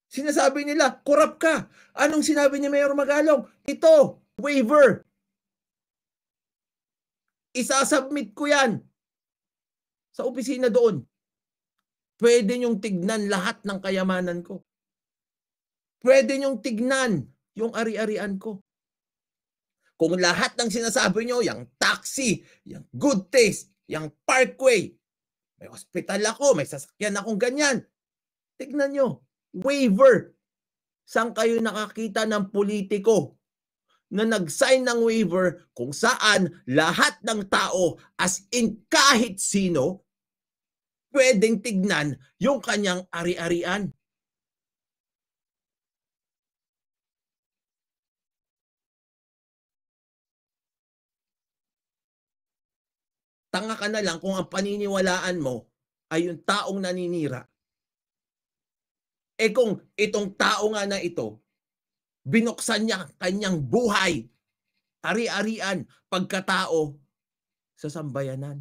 Sinasabi nila, korap ka. Anong sinabi ni Mayor Magalong? Ito, waiver. Isasubmit ko yan sa opisina doon. Pwede niyong tignan lahat ng kayamanan ko. Pwede niyong tignan yung ari-arian ko. Kung lahat ng sinasabi niyo, yung taxi, yung good taste, yung parkway, may hospital ako, may sasakyan akong ganyan. Tignan nyo, waiver. Saan kayo nakakita ng politiko na nag-sign ng waiver kung saan lahat ng tao, as in kahit sino, pwedeng tignan yung kanyang ari-arian? Tanga ka na lang kung ang paniniwalaan mo ay yung taong naninira. Eh kung itong tao nga na ito, binuksan niya kanyang buhay, ari-arian, pagkatao sa sambayanan.